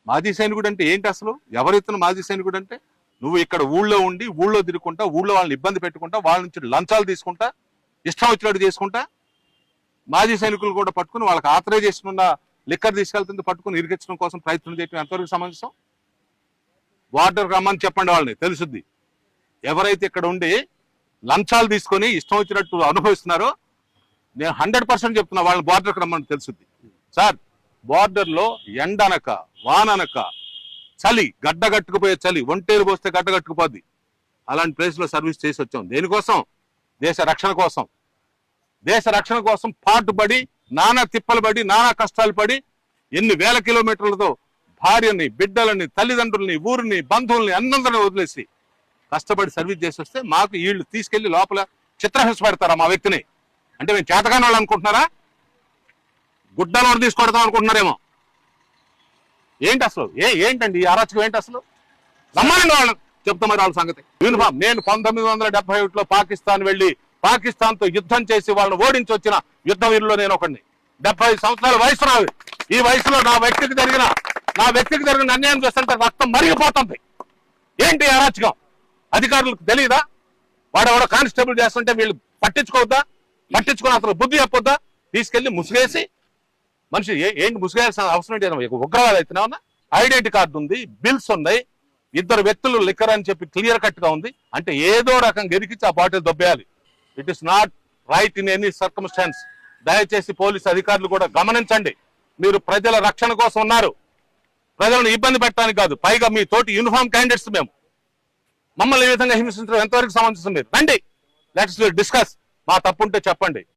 మాజీ సైనికుడు అంటే ఏంటి అసలు? ఎవరెత్తున మాజీ సైనికుడు అంటే? నువ్వు ఇక్కడ ఊళ్ళో ఉండి ఊళ్ళో తిరుగుకుంటా, ఊళ్ళో వాళ్ళని ఇబ్బంది పెట్టుకుంటా, వాళ్ళ నుంచి లంచాలు తీసుకుంటా, ఇష్టం వచ్చినట్టు చేసుకుంటా, మాజీ సైనికులు కూడా పట్టుకుని వాళ్ళకి ఆథరైజేషన్ ఉన్న లిక్కర్ తీసుకెళ్తుంది పట్టుకుని ఇరికించడం కోసం ప్రయత్నం చేయడం ఎంతవరకు సమంజసం? బార్డర్ రమ్మని చెప్పండి, వాళ్ళని తెలుసుద్ది. ఎవరైతే ఇక్కడ ఉండి లంచాలు తీసుకొని ఇష్టం వచ్చినట్టు అనుభవిస్తున్నారో నేను 100% చెప్తున్నా, వాళ్ళని బార్డర్కి రమ్మని తెలుసుద్ది. సార్, బార్డర్లో ఎండనక వాననక చలి, గడ్డగట్టుకుపోయే చలి, ఒంటేరు పోస్తే గడ్డగట్టుకుపోద్ది. అలాంటి ప్లేస్లో సర్వీస్ చేసి వచ్చాం. దేనికోసం? దేశ రక్షణ కోసం. దేశ రక్షణ కోసం పాటుపడి, నానా తిప్పలు పడి, నానా కష్టాలు పడి, ఎన్ని వేల కిలోమీటర్లతో భార్యని, బిడ్డలని, తల్లిదండ్రుల్ని, ఊరిని, బంధువుల్ని అందరిని వదిలేసి కష్టపడి సర్వీస్ చేసి వస్తే మాకు వీళ్ళు తీసుకెళ్లి లోపల చిత్రహింస పెడతారా మా వ్యక్తిని? అంటే మేము చేతగాని వాళ్ళు అనుకుంటున్నారా? గుడ్డలో తీసుకొడతాం అనుకుంటున్నారేమో. ఏంటి అసలు? ఏంటండి ఈ అరాచకం? ఏంటి అసలు? రమ్మనండి వాళ్ళని, చెప్తా మరి వాళ్ళ సంగతి. యూనిఫామ్ నేను 1971లో పాకిస్తాన్ వెళ్ళి పాకిస్తాన్ తో యుద్ధం చేసి వాళ్ళని ఓడించి వచ్చిన యుద్ధ వీరుల్లో నేను ఒకడిని. 75 సంవత్సరాల వయసు నాది. ఈ వయసులో నా వ్యక్తికి జరిగిన అన్యాయం చేస్తుంటే రక్తం మరిగిపోతుంది. ఏంటి అరాచకం? అధికారులకు తెలియదా? వాడెవడో కానిస్టేబుల్ చేస్తుంటే వీళ్ళు పట్టించుకోవద్దా? పట్టించుకుని అతను బుద్ధి చెప్పొద్దా? తీసుకెళ్లి ముసుగేసి మనిషి ఏంటి ముసుగేయాల్సిన అవసరం ఏంటి? ఉగ్రవాది అయితేనే ఐడెంటిటీ కార్డు ఉంది, బిల్స్ ఉన్నాయి, 2 వ్యక్తులు లిక్కర్ అని చెప్పి క్లియర్ కట్ గా ఉంది. అంటే ఏదో రకంగా ఎరికించి ఆ బాటిల్ దొబ్బేయాలి. It is not right in any circumstances. దయచేసి పోలీసు అధికారులు కూడా గమనించండి. మీరు ప్రజల రక్షణ కోసం ఉన్నారు, ప్రజలను ఇబ్బంది పెట్టడానికి కాదు. పైగా మీ తోటి యూనిఫామ్ క్యాండిడేట్స్ మేము. మమ్మల్ని ఈ విధంగా హింసించడం ఎంతవరకు సమంజసం? మీరు రండి, లెట్స్ డిస్కస్. మా తప్పుంటే చెప్పండి.